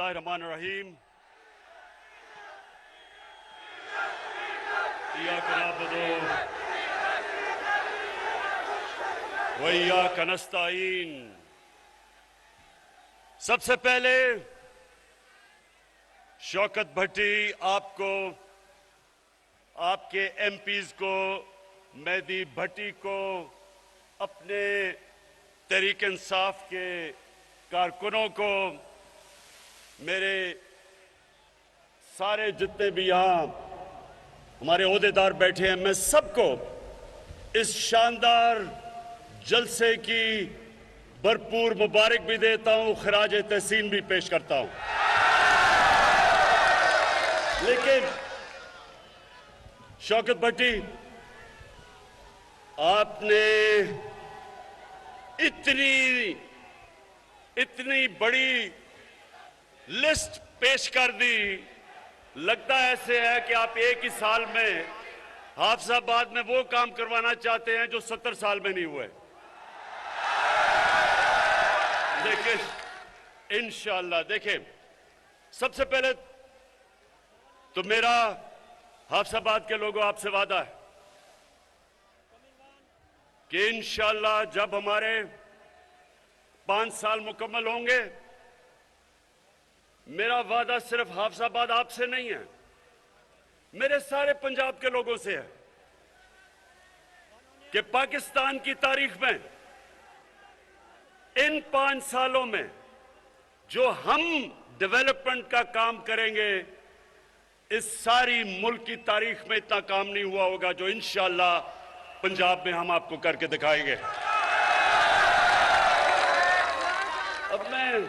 बिस्मिल्लाहिर्रहमानिर्रहीम। इय्याका नअबुदु व इय्याका नस्तईन। सबसे पहले शौकत भट्टी आपको, आपके एमपीज को, मेहदी भट्टी को, अपने तहरीक इंसाफ के कारकुनों को, मेरे सारे जितने भी यहां हमारे ओहदेदार बैठे हैं, मैं सबको इस शानदार जलसे की भरपूर मुबारक भी देता हूं, खराज तहसीन भी पेश करता हूं। लेकिन शौकत भट्टी, आपने इतनी बड़ी लिस्ट पेश कर दी, लगता ऐसे है कि आप एक ही साल में हाफिजाबाद में वो काम करवाना चाहते हैं जो 70 साल में नहीं हुए। लेकिन इंशाअल्लाह, देखिए, सबसे पहले तो मेरा हाफिजाबाद के लोगों आपसे वादा है कि इंशाअल्लाह जब हमारे 5 साल मुकम्मल होंगे, मेरा वादा सिर्फ हाफिजाबाद आपसे नहीं है, मेरे सारे पंजाब के लोगों से है कि पाकिस्तान की तारीख में इन 5 सालों में जो हम डेवलपमेंट का काम करेंगे, इस सारी मुल्क की तारीख में इतना काम नहीं हुआ होगा जो इंशाअल्लाह पंजाब में हम आपको करके दिखाएंगे। अब मैं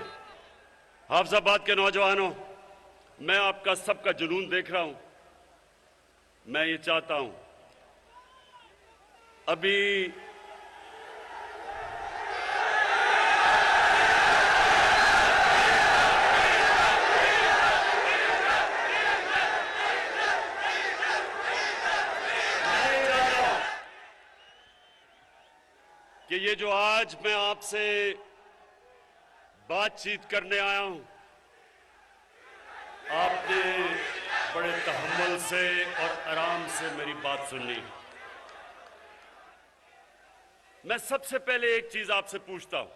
हाफिजाबाद के नौजवानों, मैं आपका सबका जुनून देख रहा हूं। मैं ये चाहता हूं, अभी कि ये जो आज मैं आपसे बातचीत करने आया हूं, आपने बड़े तहम्मुल से और आराम से मेरी बात सुननी। मैं सबसे पहले एक चीज आपसे पूछता हूं,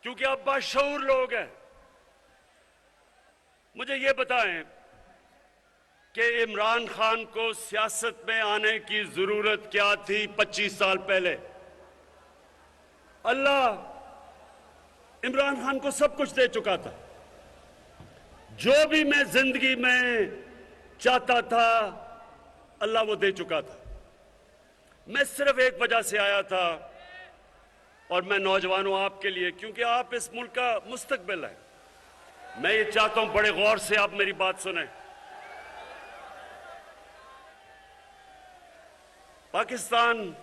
क्योंकि आप बाशऊर लोग हैं, मुझे ये बताएं कि इमरान खान को सियासत में आने की जरूरत क्या थी 25 साल पहले? अल्लाह इमरान खान को सब कुछ दे चुका था, जो भी मैं जिंदगी में चाहता था अल्लाह वो दे चुका था। मैं सिर्फ एक वजह से आया था, और मैं नौजवानों आपके लिए, क्योंकि आप इस मुल्क का मुस्तकबिल है, मैं ये चाहता हूं बड़े गौर से आप मेरी बात सुने। पाकिस्तान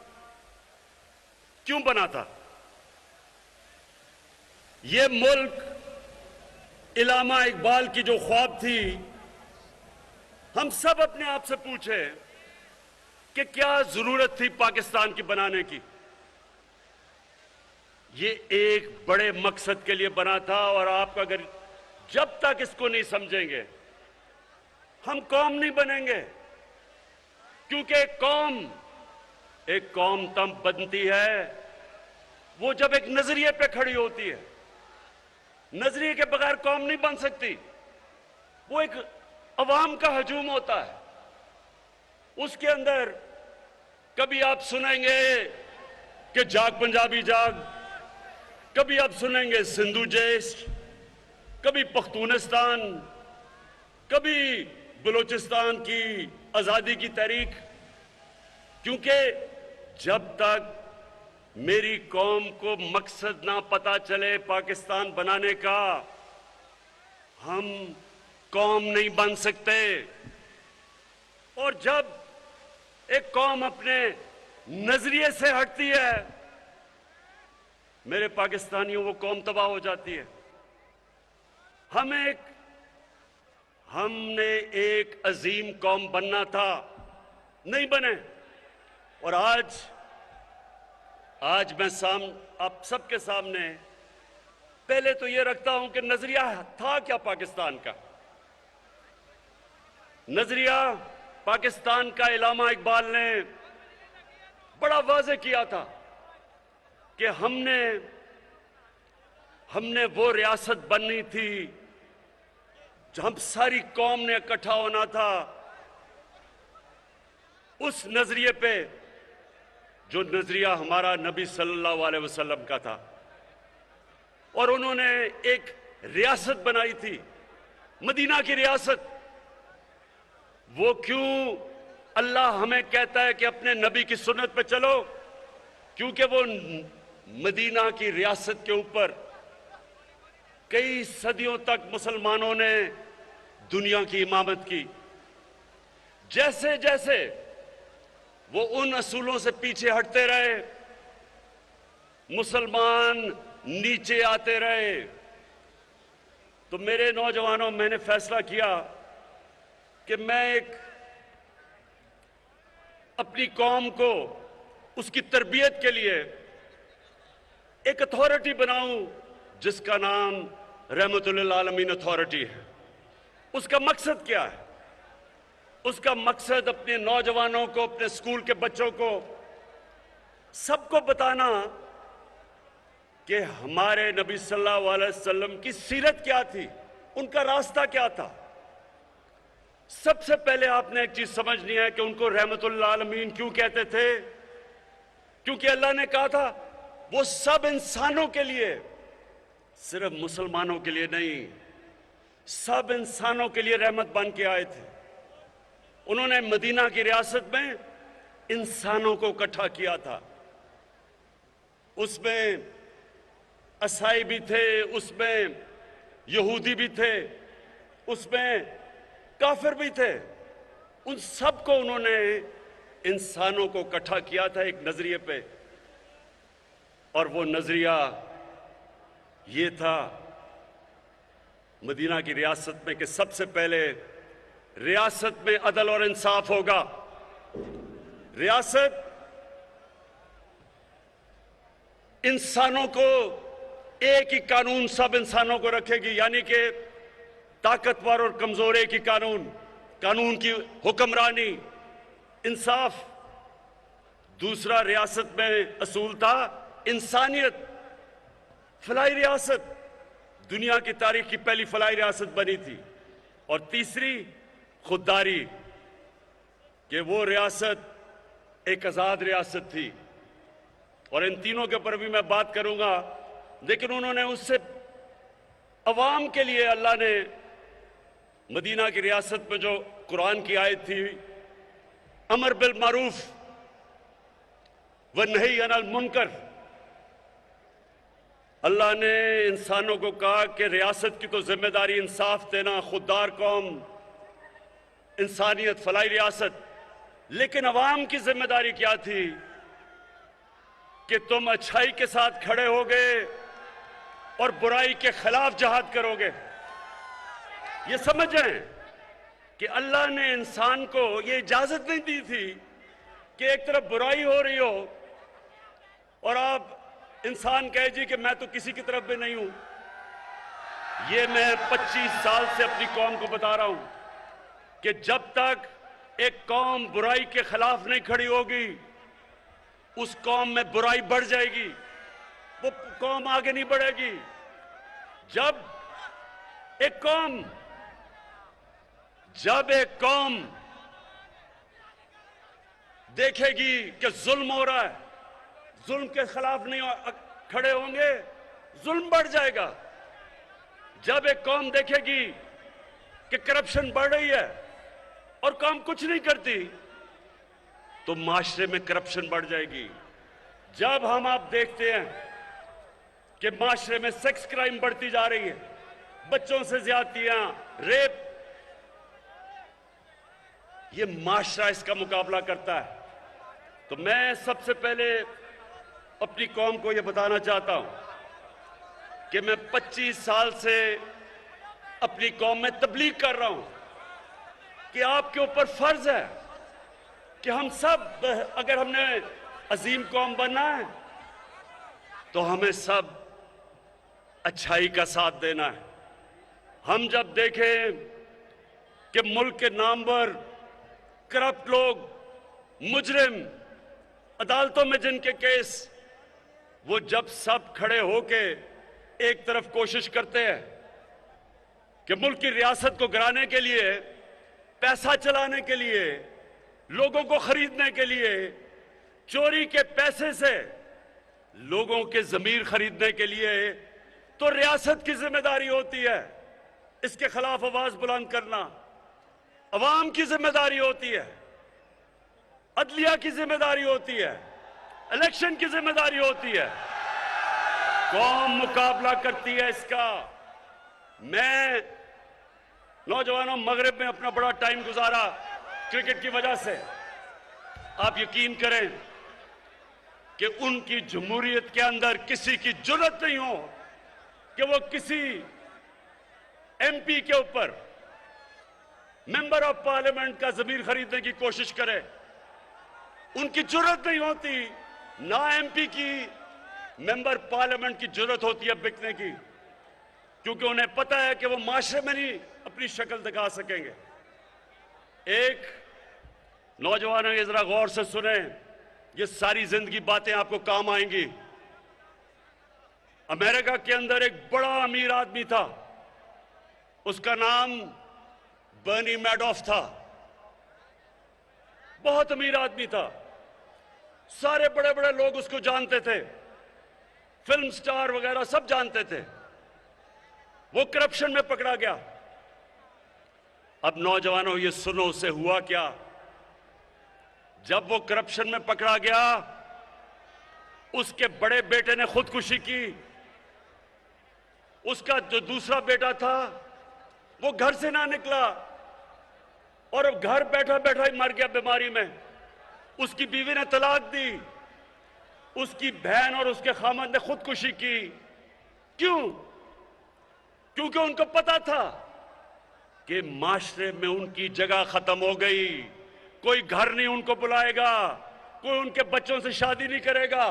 क्यों बना था? ये मुल्क इलामा इकबाल की जो ख्वाब थी, हम सब अपने आप से पूछे कि क्या जरूरत थी पाकिस्तान की बनाने की? ये एक बड़े मकसद के लिए बना था, और आप अगर जब तक इसको नहीं समझेंगे, हम कौम नहीं बनेंगे। क्योंकि एक कौम तब बनती है वो जब एक नजरिए पे खड़ी होती है। नजरिए के बगैर कौम नहीं बन सकती। वो एक अवाम का हजूम होता है, उसके अंदर कभी आप सुनेंगे कि जाग पंजाबी जाग, कभी आप सुनेंगे सिंधु जैश, कभी पख्तूनिस्तान, कभी बलूचिस्तान की आजादी की तहरीक। क्योंकि जब तक मेरी कौम को मकसद ना पता चले पाकिस्तान बनाने का, हम कौम नहीं बन सकते। और जब एक कौम अपने नजरिए से हटती है, मेरे पाकिस्तानियों, वो कौम तबाह हो जाती है। हमने एक अजीम कौम बनना था, नहीं बने। और आज मैं आप सबके सामने पहले तो यह रखता हूं कि नजरिया था क्या पाकिस्तान का। नजरिया पाकिस्तान का इल्लामा इकबाल ने बड़ा वाज़ेह किया था कि हमने वो रियासत बननी थी जहां सारी कौम ने इकट्ठा होना था, उस नजरिए पे जो नजरिया हमारा नबी सल्लल्लाहु अलैहि वसल्लम का था। और उन्होंने एक रियासत बनाई थी, मदीना की रियासत। वो क्यों अल्लाह हमें कहता है कि अपने नबी की सुन्नत पे चलो? क्योंकि वो मदीना की रियासत के ऊपर कई सदियों तक मुसलमानों ने दुनिया की इमामत की। जैसे जैसे वो उन असूलों से पीछे हटते रहे, मुसलमान नीचे आते रहे, तो मेरे नौजवानों, मैंने फैसला किया कि मैं अपनी कौम को उसकी तरबियत के लिए एक अथॉरिटी बनाऊं जिसका नाम रहमतुल आलमीन अथॉरिटी है। उसका मकसद क्या है? उसका मकसद अपने नौजवानों को, अपने स्कूल के बच्चों को, सबको बताना कि हमारे नबी सल्लल्लाहु अलैहि वसल्लम की सीरत क्या थी, उनका रास्ता क्या था। सबसे पहले आपने एक चीज समझनी है कि उनको रहमतुल आलमीन क्यों कहते थे? क्योंकि अल्लाह ने कहा था वो सब इंसानों के लिए, सिर्फ मुसलमानों के लिए नहीं, सब इंसानों के लिए रहमत बन के आए थे। उन्होंने मदीना की रियासत में इंसानों को इकट्ठा किया था। उसमें ईसाई भी थे, उसमें यहूदी भी थे, उसमें काफिर भी थे। उन सबको उन्होंने, इंसानों को इकट्ठा किया था एक नजरिए पे। और वो नजरिया ये था मदीना की रियासत में कि सबसे पहले रियासत में अदल और इंसाफ होगा। रियासत इंसानों को एक ही कानून सब इंसानों को रखेगी, यानी कि ताकतवर और कमजोर एक ही कानून, कानून की हुक्मरानी, इंसाफ। दूसरा रियासत में असूल था इंसानियत, फलाई रियासत, दुनिया की तारीख की पहली फलाई रियासत बनी थी। और तीसरी खुददारी, कि वो रियासत एक आजाद रियासत थी। और इन तीनों के ऊपर भी मैं बात करूंगा, लेकिन उन्होंने उससे अवाम के लिए अल्लाह ने मदीना की रियासत में जो कुरान की आयत थी, अमर बिल मारूफ व नही अनिल मुनकर, अल्लाह ने इंसानों को कहा कि रियासत की तो जिम्मेदारी इंसाफ देना, खुददार कौम, इंसानियत, फलाई रियासत, लेकिन अवाम की जिम्मेदारी क्या थी कि तुम अच्छाई के साथ खड़े होगे और बुराई के खिलाफ जहाद करोगे। ये समझ जाएं कि अल्लाह ने इंसान को ये इजाजत नहीं दी थी कि एक तरफ बुराई हो रही हो और आप इंसान कहे जी कि मैं तो किसी की तरफ भी नहीं हूं। ये मैं 25 साल से अपनी कौम को बता रहा हूं कि जब तक एक कौम बुराई के खिलाफ नहीं खड़ी होगी, उस कौम में बुराई बढ़ जाएगी, वो कौम आगे नहीं बढ़ेगी। जब एक कौम देखेगी कि जुल्म हो रहा है, जुल्म के खिलाफ नहीं खड़े होंगे, जुल्म बढ़ जाएगा। जब एक कौम देखेगी कि करप्शन बढ़ रही है और कौम कुछ नहीं करती, तो माशरे में करप्शन बढ़ जाएगी। जब हम आप देखते हैं कि माशरे में सेक्स क्राइम बढ़ती जा रही है, बच्चों से ज्यादतियां, रेप, ये माशरा इसका मुकाबला करता है। तो मैं सबसे पहले अपनी कौम को यह बताना चाहता हूं कि मैं 25 साल से अपनी कौम में तबलीग कर रहा हूं कि आपके ऊपर फर्ज है कि हम सब, अगर हमने अजीम कौम बनना है तो हमें सब अच्छाई का साथ देना है। हम जब देखें कि मुल्क के नामवर करप्ट लोग, मुजरिम, अदालतों में जिनके केस, वो जब सब खड़े होके एक तरफ कोशिश करते हैं कि मुल्क की रियासत को गिराने के लिए, पैसा चलाने के लिए, लोगों को खरीदने के लिए, चोरी के पैसे से लोगों के जमीर खरीदने के लिए, तो रियासत की जिम्मेदारी होती है इसके खिलाफ आवाज बुलंद करना, अवाम की जिम्मेदारी होती है, अदलिया की जिम्मेदारी होती है, इलेक्शन की जिम्मेदारी होती है। कौम मुकाबला करती है इसका। मैं नौजवानों, मगरिब में अपना बड़ा टाइम गुजारा क्रिकेट की वजह से। आप यकीन करें कि उनकी जमहूरियत के अंदर किसी की जुर्रत नहीं हो कि वो किसी एमपी के ऊपर, मेंबर ऑफ पार्लियामेंट का जमीर खरीदने की कोशिश करे। उनकी जुर्रत नहीं होती, ना एमपी की, मेंबर पार्लियामेंट की जुर्रत होती है बिकने की, क्योंकि उन्हें पता है कि वो माशरे में नहीं अपनी शक्ल दिखा सकेंगे। एक नौजवानों ये जरा गौर से सुने, ये सारी जिंदगी बातें आपको काम आएंगी। अमेरिका के अंदर एक बड़ा अमीर आदमी था, उसका नाम बर्नी मैडॉफ था। बहुत अमीर आदमी था, सारे बड़े बड़े लोग उसको जानते थे, फिल्म स्टार वगैरह सब जानते थे। वो करप्शन में पकड़ा गया। अब नौजवानों ये सुनो, उसे हुआ क्या? जब वो करप्शन में पकड़ा गया, उसके बड़े बेटे ने खुदकुशी की। उसका जो दूसरा बेटा था वो घर से ना निकला और अब घर बैठा बैठा ही मर गया बीमारी में। उसकी बीवी ने तलाक दी, उसकी बहन और उसके खामद ने खुदकुशी की। क्यों? क्योंकि उनको पता था कि माशरे में उनकी जगह खत्म हो गई, कोई घर नहीं उनको बुलाएगा, कोई उनके बच्चों से शादी नहीं करेगा।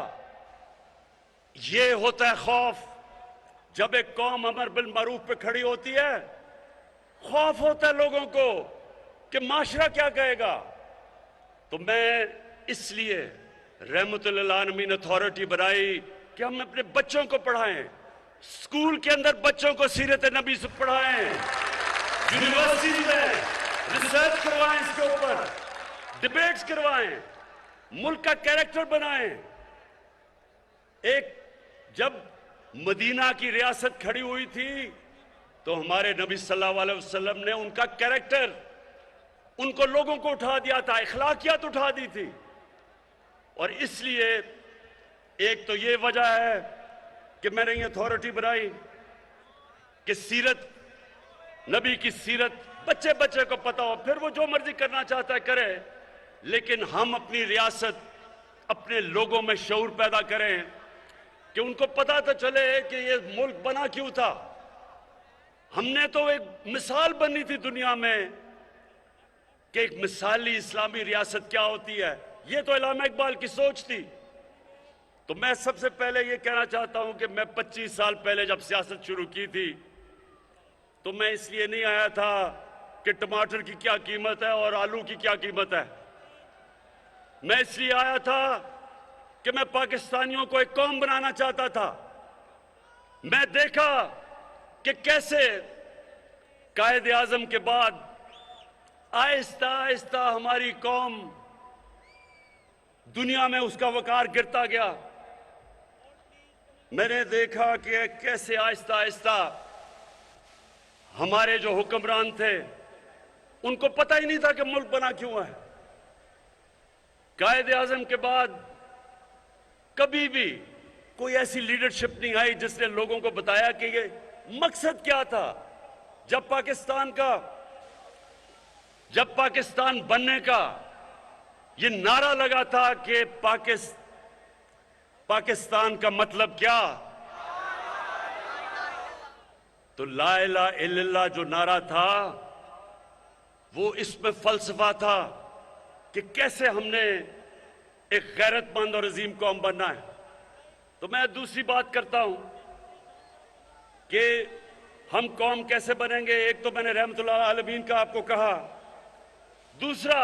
ये होता है खौफ। जब एक कौम अमर बिल मारूफ पे खड़ी होती है, खौफ होता है लोगों को कि माशरा क्या कहेगा। तो मैं इसलिए रहमतुल्लिल आलमीन अथॉरिटी बनाई कि हम अपने बच्चों को पढ़ाएं, स्कूल के अंदर बच्चों को सीरत नबी से पढ़ाएं, यूनिवर्सिटी में रिसर्च करवाएं, इसके ऊपर डिबेट्स करवाएं, मुल्क का कैरेक्टर बनाएं। एक जब मदीना की रियासत खड़ी हुई थी तो हमारे नबी सल्लल्लाहु अलैहि वसल्लम ने उनका कैरेक्टर, उनको लोगों को उठा दिया था, अखलाकियात उठा दी थी। और इसलिए एक तो ये वजह है कि मैंने ये अथॉरिटी बनाई कि सीरत, नबी की सीरत बच्चे बच्चे को पता हो, फिर वो जो मर्जी करना चाहता है करे, लेकिन हम अपनी रियासत, अपने लोगों में शऊर पैदा करें कि उनको पता तो चले कि ये मुल्क बना क्यों था। हमने तो एक मिसाल बननी थी दुनिया में कि एक मिसाली इस्लामी रियासत क्या होती है। ये तो इल्हाम इकबाल की सोच थी। तो मैं सबसे पहले ये कहना चाहता हूं कि मैं 25 साल पहले जब सियासत शुरू की थी तो मैं इसलिए नहीं आया था कि टमाटर की क्या कीमत है और आलू की क्या कीमत है। मैं इसलिए आया था कि मैं पाकिस्तानियों को एक कौम बनाना चाहता था। मैं देखा कि कैसे कायद आजम के बाद आहिस्ता आहिस्ता हमारी कौम, दुनिया में उसका वकार गिरता गया। मैंने देखा कि कैसे आहिस्ता आहिस्ता हमारे जो हुक्मरान थे उनको पता ही नहीं था कि मुल्क बना क्यों है। कायद आजम के बाद कभी भी कोई ऐसी लीडरशिप नहीं आई जिसने लोगों को बताया कि ये मकसद क्या था। जब पाकिस्तान बनने का ये नारा लगा था कि पाकिस्तान का मतलब क्या, तो ला इलाहा इल्लल्लाह जो नारा था वो इसमें फलसफा था कि कैसे हमने एक गैरतमंद और अजीम कौम बनना है। तो मैं दूसरी बात करता हूं कि हम कौम कैसे बनेंगे। एक तो मैंने रहमतुल्लाह आलमीन का आपको कहा, दूसरा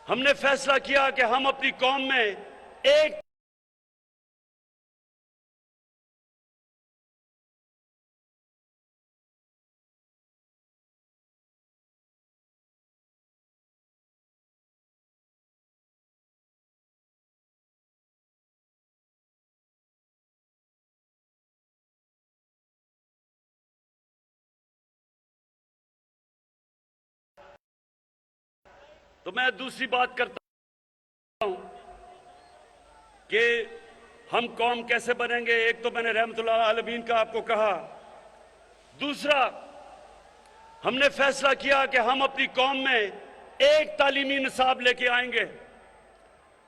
हमने फैसला किया कि हम अपनी कौम में एक तो मैं दूसरी बात करता हूं कि हम कौम कैसे बनेंगे। एक तो मैंने रहमतुल्लाह आलमीन का आपको कहा, दूसरा हमने फैसला किया कि हम अपनी कौम में एक तालीमी निसाब लेके आएंगे।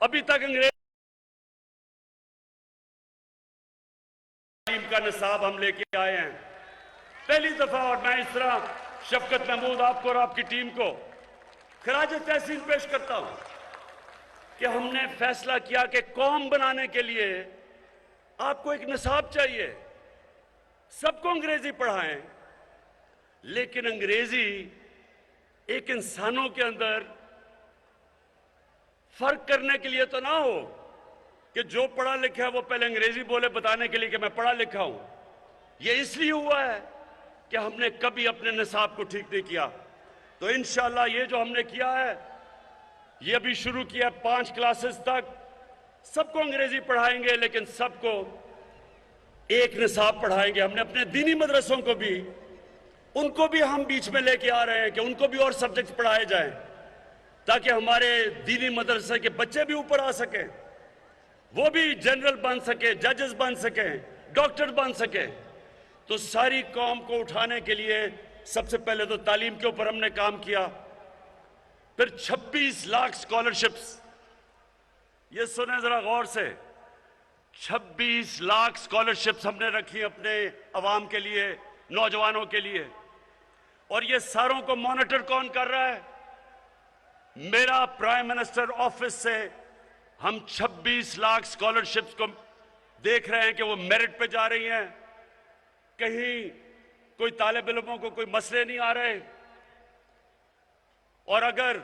अभी तक अंग्रेज तालीम का निसाब हम लेके आए हैं पहली दफा, और मैं इस तरह शफकत महमूद आपको और आपकी टीम को खराज तहसीन पेश करता हूं कि हमने फैसला किया कि कौम बनाने के लिए आपको एक निसाब चाहिए। सबको अंग्रेजी पढ़ाएं, लेकिन अंग्रेजी एक इंसानों के अंदर फर्क करने के लिए तो ना हो कि जो पढ़ा लिखा है वो पहले अंग्रेजी बोले बताने के लिए कि मैं पढ़ा लिखा हूं। यह इसलिए हुआ है कि हमने कभी अपने निसाब को ठीक नहीं किया। तो इंशाअल्लाह ये जो हमने किया है, ये अभी शुरू किया 5 क्लासेस तक सबको अंग्रेजी पढ़ाएंगे, लेकिन सबको एक निसाब पढ़ाएंगे। हमने अपने दीनी मदरसों को भी, उनको भी हम बीच में लेके आ रहे हैं कि उनको भी और सब्जेक्ट पढ़ाए जाएं, ताकि हमारे दीनी मदरसे के बच्चे भी ऊपर आ सके, वो भी जनरल बन सके, जजेस बन सके, डॉक्टर बन सके। तो सारी कौम को उठाने के लिए सबसे पहले तो तालीम के ऊपर हमने काम किया, फिर 26 लाख स्कॉलरशिप्स। ये सुने जरा गौर से, 26 लाख स्कॉलरशिप्स हमने रखी अपने अवाम के लिए, नौजवानों के लिए। और ये सारों को मॉनिटर कौन कर रहा है? मेरा प्राइम मिनिस्टर ऑफिस से हम 26 लाख स्कॉलरशिप्स को देख रहे हैं कि वो मेरिट पे जा रही हैं। कहीं कोई तालिब इल्मों को कोई मसले नहीं आ रहे। और अगर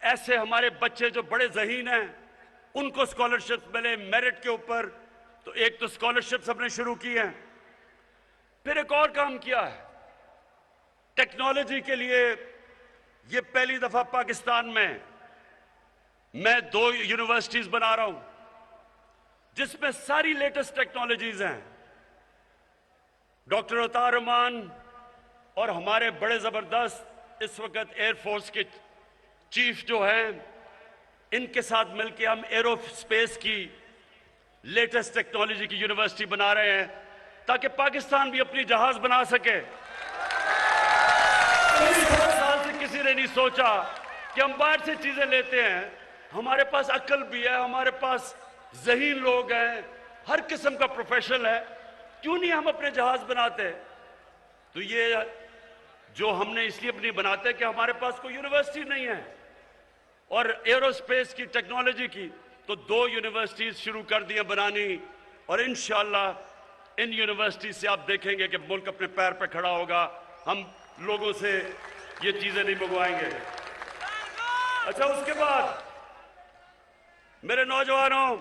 ऐसे हमारे बच्चे जो बड़े ज़हीन हैं उनको स्कॉलरशिप मिले मेरिट के ऊपर, तो एक तो स्कॉलरशिप्स हमने शुरू की हैं। फिर एक और काम किया है टेक्नोलॉजी के लिए। ये पहली दफा पाकिस्तान में मैं 2 यूनिवर्सिटीज बना रहा हूं जिसमें सारी लेटेस्ट टेक्नोलॉजीज हैं। डॉक्टर अतार रहमान और हमारे बड़े जबरदस्त इस वक्त एयरफोर्स के चीफ जो हैं, इनके साथ मिलकर हम एरोस्पेस की लेटेस्ट टेक्नोलॉजी की यूनिवर्सिटी बना रहे हैं, ताकि पाकिस्तान भी अपनी जहाज बना सके। 30 साल से किसी ने नहीं सोचा कि हम बाहर से चीजें लेते हैं। हमारे पास अक्ल भी है, हमारे पास ज़हीन लोग हैं, हर किस्म का प्रोफेशनल है, क्यों नहीं हम अपने जहाज बनाते? तो ये जो हमने इसलिए अपनी बनाते कि हमारे पास कोई यूनिवर्सिटी नहीं है। और एरोस्पेस की टेक्नोलॉजी की तो 2 यूनिवर्सिटीज शुरू कर दी बनानी, और इंशाअल्लाह इन यूनिवर्सिटी से आप देखेंगे कि मुल्क अपने पैर पे खड़ा होगा। हम लोगों से ये चीजें नहीं मंगवाएंगे। अच्छा, उसके बाद मेरे नौजवानों,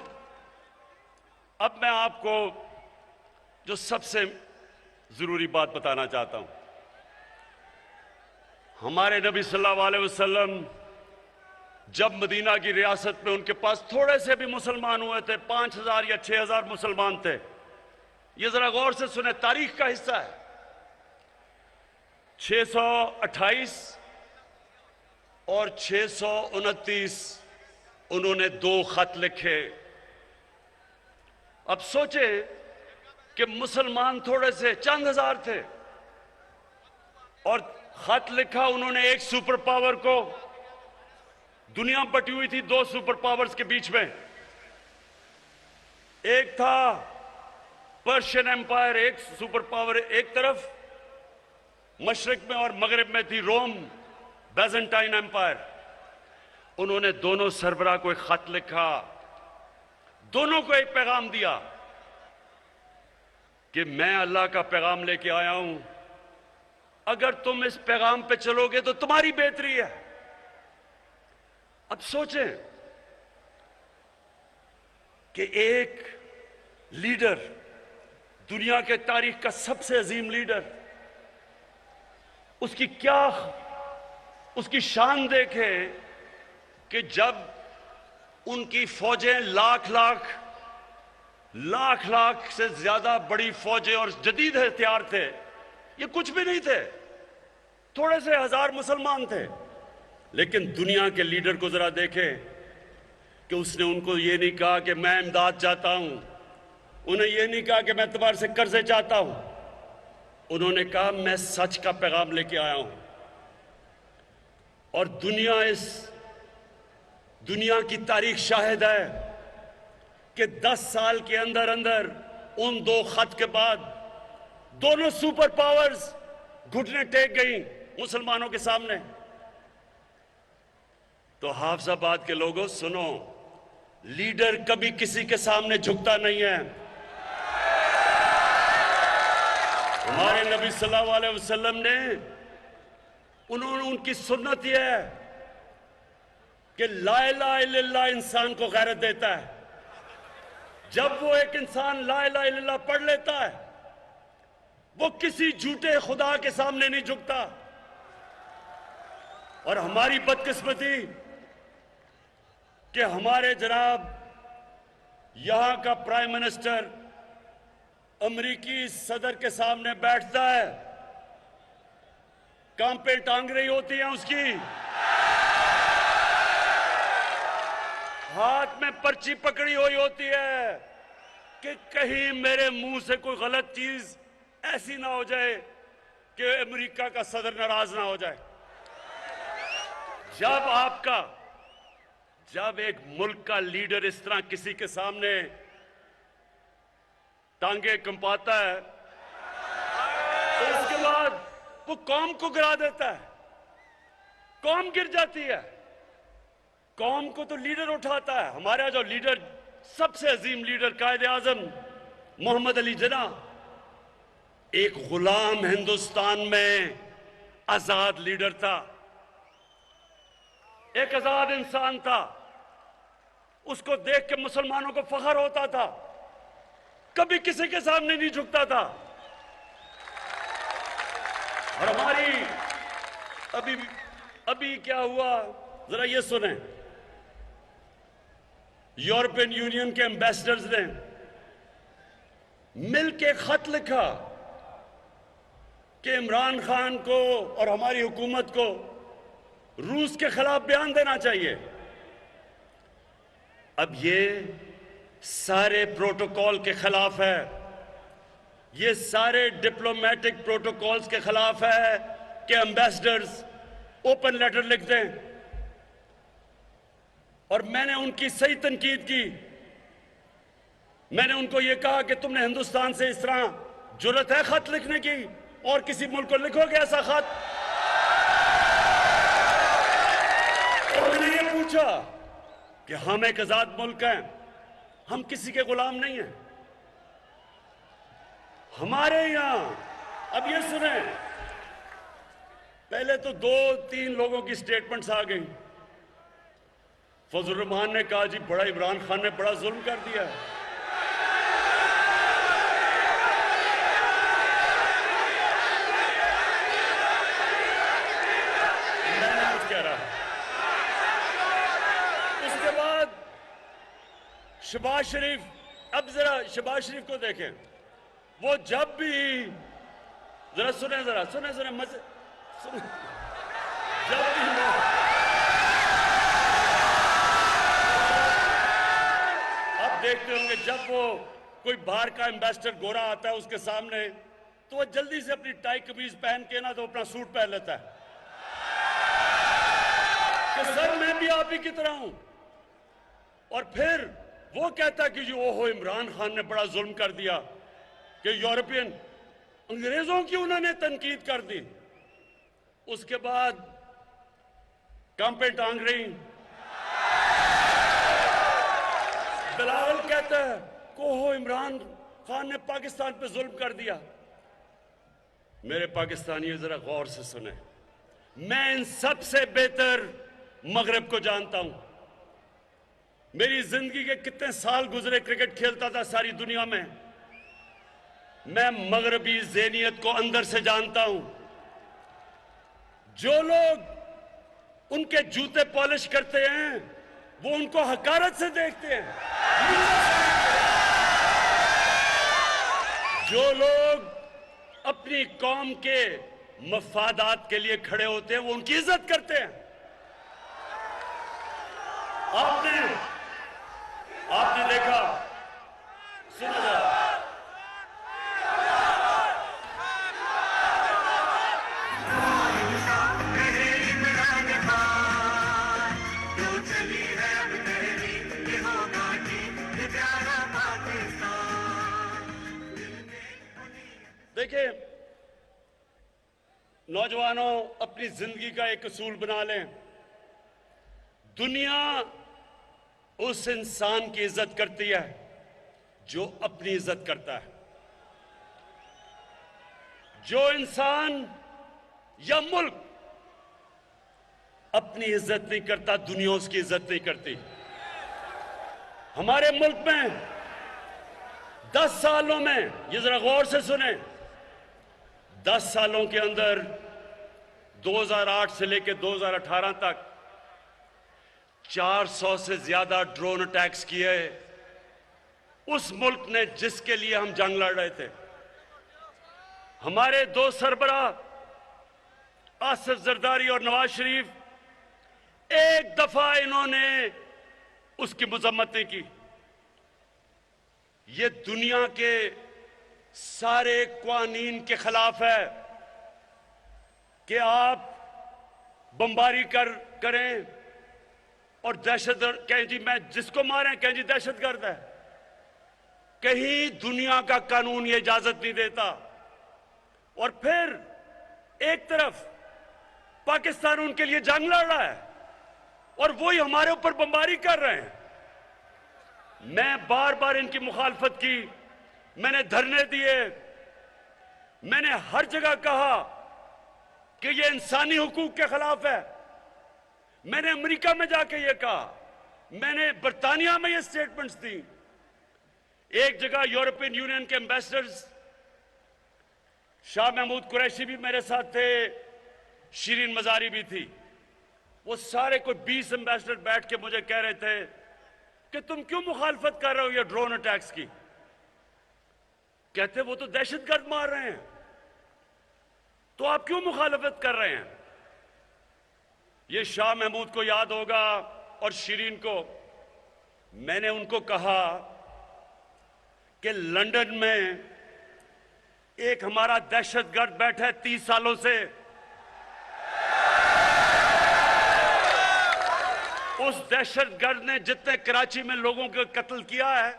अब मैं आपको जो सबसे जरूरी बात बताना चाहता हूं। हमारे नबी सल्लल्लाहु अलैहि वसल्लम जब मदीना की रियासत में उनके पास थोड़े से भी मुसलमान हुए थे, 5000 या 6000 मुसलमान थे। ये जरा गौर से सुने, तारीख का हिस्सा है। 628 और 629 उन्होंने 2 खत लिखे। अब सोचे कि मुसलमान थोड़े से चंद हजार थे, और खत लिखा उन्होंने एक सुपर पावर को। दुनिया बटी हुई थी 2 सुपर पावर्स के बीच में। एक था पर्शियन एम्पायर, एक सुपर पावर एक तरफ मशरिक में, और मगरिब में थी रोम बैजेंटाइन एम्पायर। उन्होंने दोनों सरबराह को एक खत लिखा, दोनों को एक पैगाम दिया कि मैं अल्लाह का पैगाम लेके आया हूं, अगर तुम इस पैगाम पे चलोगे तो तुम्हारी बेहतरी है। अब सोचें कि एक लीडर, दुनिया के तारीख का सबसे अजीम लीडर, उसकी शान देखें कि जब उनकी फौजें लाख लाख से ज्यादा बड़ी फौजें और जदीद हथियार थे, ये कुछ भी नहीं थे, थोड़े से हजार मुसलमान थे, लेकिन दुनिया के लीडर को जरा देखें कि उसने उनको ये नहीं कहा कि मैं इमदाद चाहता हूं, उन्हें ये नहीं कहा कि मैं तुम्हारे से कर्जे चाहता हूं, उन्होंने कहा मैं सच का पैगाम लेके आया हूं। और दुनिया की तारीख शाहिद है कि 10 साल के अंदर अंदर उन दो खत के बाद दोनों सुपर पावर्स घुटने टेक गई मुसलमानों के सामने। तो हाफिजाबाद के लोगों सुनो, लीडर कभी किसी के सामने झुकता नहीं है। हमारे नबी सल्लल्लाहु अलैहि वसल्लम ने, उनकी सुन्नत यह है कि ला इलाहा इल्लल्लाह इंसान को गैरत देता है। जब वो एक इंसान ला इलाहा इल्लल्लाह पढ़ लेता है, वो किसी झूठे खुदा के सामने नहीं झुकता। और हमारी बदकिस्मती कि हमारे जनाब यहां का प्राइम मिनिस्टर अमेरिकी सदर के सामने बैठता है, काम पे टांग रही होती है उसकी, हाथ में पर्ची पकड़ी हुई होती है कि कहीं मेरे मुंह से कोई गलत चीज ऐसी ना हो जाए कि अमेरिका का सदर नाराज ना हो जाए। जब एक मुल्क का लीडर इस तरह किसी के सामने टांगे कंपाता है, तो उसके बाद वो कौम को गिरा देता है, कौम गिर जाती है। कौम को तो लीडर उठाता है। हमारा जो लीडर, सबसे अजीम लीडर कायदे आजम मोहम्मद अली जिन्ना, एक गुलाम हिंदुस्तान में आजाद लीडर था, एक आजाद इंसान था। उसको देख के मुसलमानों को फख्र होता था, कभी किसी के सामने नहीं झुकता था। और हमारी अभी क्या हुआ जरा ये सुने। यूरोपियन यूनियन के एम्बेसडर्स ने मिलके खत लिखा कि इमरान खान को और हमारी हुकूमत को रूस के खिलाफ बयान देना चाहिए। अब ये सारे प्रोटोकॉल के खिलाफ है, ये सारे डिप्लोमेटिक प्रोटोकॉल्स के खिलाफ है कि एम्बेसडर्स ओपन लेटर लिख दें। और मैंने उनकी सही तनकीद की। मैंने उनको यह कहा कि तुमने हिंदुस्तान से इस तरह जुर्रत है खत लिखने की, और किसी मुल्क को लिखोगे ऐसा खत? और मैंने ये पूछा कि हम एक आजाद मुल्क हैं, हम किसी के गुलाम नहीं हैं। हमारे यहां अब ये सुने, पहले तो 2-3 लोगों की स्टेटमेंट्स आ गई। फजल रहमान ने कहा जी बड़ा इमरान खान ने बड़ा जुल्म कर दिया। मैंने कुछ कह रहा। उसके बाद शहबाज शरीफ, अब जरा शहबाज शरीफ को देखें, वो जब भी जरा सुने मजे सुने, जब भी देखते होंगे जब वो कोई बाहर का एम्बेसडर गोरा आता है उसके सामने, तो वो जल्दी से अपनी टाई कमीज पहन के ना तो अपना सूट पहन लेता है कि सर मैं भी आप ही की तरह हूं। और फिर वो कहता है कि जी ओहो इमरान खान ने बड़ा जुल्म कर दिया कि यूरोपियन अंग्रेजों की उन्होंने तनकीद कर दी। उसके बाद कांपे टांग रही। बिलावल कहता है को हो इमरान खान ने पाकिस्तान पे जुल्म कर दिया। मेरे पाकिस्तानियों जरा गौर से सुने, मैं इन सबसे बेहतर मगरब को जानता हूं। मेरी जिंदगी के कितने साल गुजरे, क्रिकेट खेलता था सारी दुनिया में। मैं मगरबी ज़हनियत को अंदर से जानता हूं। जो लोग उनके जूते पॉलिश करते हैं वो उनको हकारत से देखते हैं। जो लोग अपनी कौम के मफादात के लिए खड़े होते हैं वो उनकी इज्जत करते हैं। आपने देखा, सुनो जरा, देखिए नौजवानों, अपनी जिंदगी का एक असूल बना लें। दुनिया उस इंसान की इज्जत करती है जो अपनी इज्जत करता है। जो इंसान या मुल्क अपनी इज्जत नहीं करता, दुनिया उसकी इज्जत नहीं करती। हमारे मुल्क में 10 सालों में, ये जरा गौर से सुने, 10 सालों के अंदर 2008 से लेकर 2018 तक 400 से ज्यादा ड्रोन अटैक्स किए उस मुल्क ने जिसके लिए हम जंग लड़ रहे थे। हमारे दो सरबराह आसिफ जरदारी और नवाज शरीफ, एक दफा इन्होंने उसकी मजम्मत नहीं की। ये दुनिया के सारे कानून के खिलाफ है कि आप बमबारी करें और दहशतगर्द कहें जी, मैं जिसको मारें कहें जी दहशतगर्द है। कहीं दुनिया का कानून ये इजाजत नहीं देता। और फिर एक तरफ पाकिस्तान उनके लिए जंग लड़ रहा है और वही हमारे ऊपर बमबारी कर रहे हैं। मैं बार बार इनकी मुखालफत की, मैंने धरने दिए, मैंने हर जगह कहा कि ये इंसानी हुकूक के खिलाफ है। मैंने अमेरिका में जाके ये कहा, मैंने बरतानिया में ये स्टेटमेंट्स दी। एक जगह यूरोपियन यूनियन के एम्बेसडर्स, शाह महमूद कुरैशी भी मेरे साथ थे, शिरीन मजारी भी थी। वो सारे कोई 20 एम्बेसडर बैठ के मुझे कह रहे थे कि तुम क्यों मुखालफत कर रहे हो ये ड्रोन अटैक्स की। कहते वो तो दहशतगर्द मार रहे हैं, तो आप क्यों मुखालफत कर रहे हैं। ये शाह महमूद को याद होगा और शिरीन को। मैंने उनको कहा कि लंदन में एक हमारा दहशतगर्द बैठा है 30 सालों से। उस दहशतगर्द ने जितने कराची में लोगों को कत्ल किया है,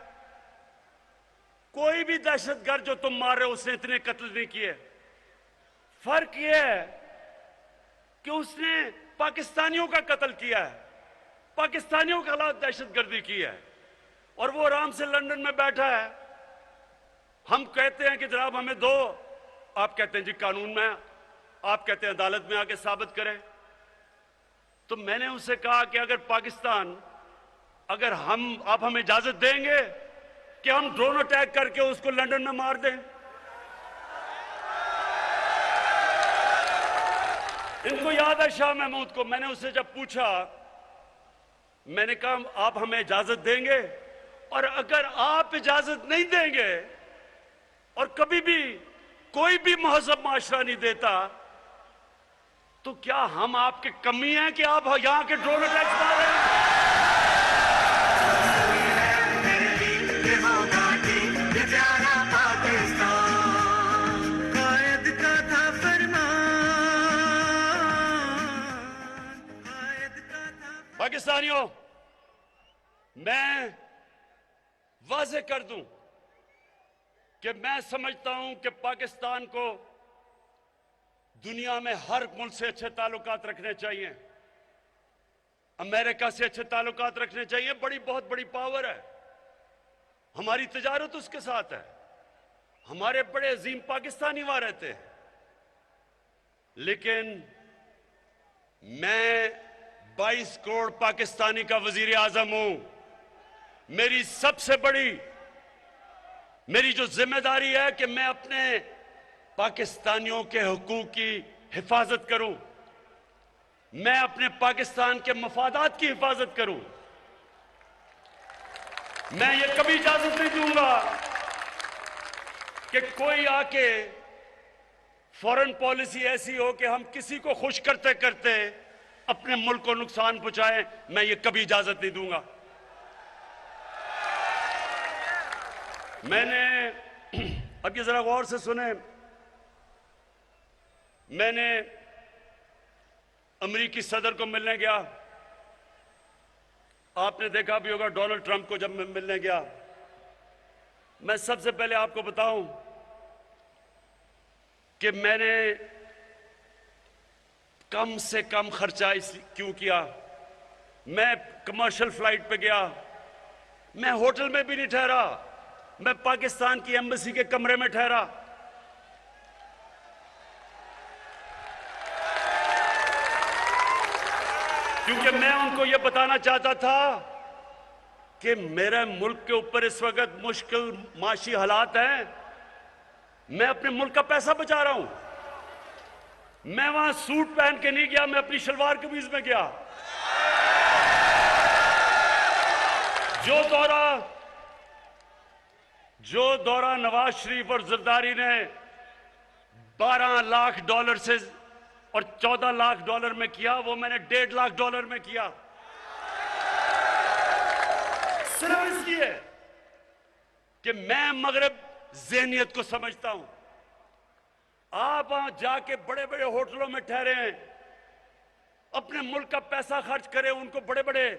कोई भी दहशतगर्द जो तुम मार रहे हो उसने इतने कत्ल नहीं किए। फर्क यह है कि उसने पाकिस्तानियों का कत्ल किया है, पाकिस्तानियों के खिलाफ दहशतगर्दी की है, और वो आराम से लंदन में बैठा है। हम कहते हैं कि जनाब हमें दो, आप कहते हैं जी कानून में, आप कहते हैं अदालत में आके साबित करें। तो मैंने उससे कहा कि अगर पाकिस्तान, अगर आप हमें इजाजत देंगे कि हम ड्रोन अटैक करके उसको लंदन में मार दें। इनको याद है शाह महमूद को। मैंने उससे जब पूछा, मैंने कहा आप हमें इजाजत देंगे, और अगर आप इजाजत नहीं देंगे और कभी भी कोई भी महजब माशरा नहीं देता, तो क्या हम आपके कमी हैं कि आप यहां के ड्रोन अटैक मार रहे हैं। पाकिस्तानियों, मैं वाज़ेह कर दूं कि मैं समझता हूं कि पाकिस्तान को दुनिया में हर मुल्क से अच्छे ताल्लुकात रखने चाहिए। अमेरिका से अच्छे ताल्लुकात रखने चाहिए। बहुत बड़ी पावर है, हमारी तिजारत उसके साथ है। हमारे बड़े अजीम पाकिस्तानी वहां रहते हैं, लेकिन मैं 22 करोड़ पाकिस्तानी का वजीर आजम हूं। मेरी सबसे बड़ी जो जिम्मेदारी है कि मैं अपने पाकिस्तानियों के हुकूक की हिफाजत करूं, मैं अपने पाकिस्तान के मफादात की हिफाजत करूं। मैं ये कभी इजाजत नहीं दूंगा कि कोई आके फॉरेन पॉलिसी ऐसी हो कि हम किसी को खुश करते करते अपने मुल्क को नुकसान पहुंचाएं। मैं ये कभी इजाजत नहीं दूंगा। मैंने अब ये जरा गौर से सुने, मैंने अमेरिकी सदर को मिलने गया। आपने देखा भी होगा डोनाल्ड ट्रंप को जब मैं मिलने गया। मैं सबसे पहले आपको बताऊं कि मैंने कम से कम खर्चा क्यों किया। मैं कमर्शियल फ्लाइट पे गया, मैं होटल में भी नहीं ठहरा, मैं पाकिस्तान की एम्बेसी के कमरे में ठहरा। क्योंकि मैं उनको यह बताना चाहता था कि मेरे मुल्क के ऊपर इस वक्त मुश्किल माशी हालात हैं। मैं अपने मुल्क का पैसा बचा रहा हूं। मैं वहां सूट पहन के नहीं गया, मैं अपनी शलवार कमीज में गया। जो दौरा नवाज शरीफ और जरदारी ने $12 लाख से और $14 लाख में किया, वो मैंने $1.5 लाख में किया। सिर्फ इसलिए कि मैं मगरब ज़हनियत को समझता हूं। आप वहां जाके बड़े बड़े होटलों में ठहरे हैं, अपने मुल्क का पैसा खर्च करें, उनको बड़े बड़े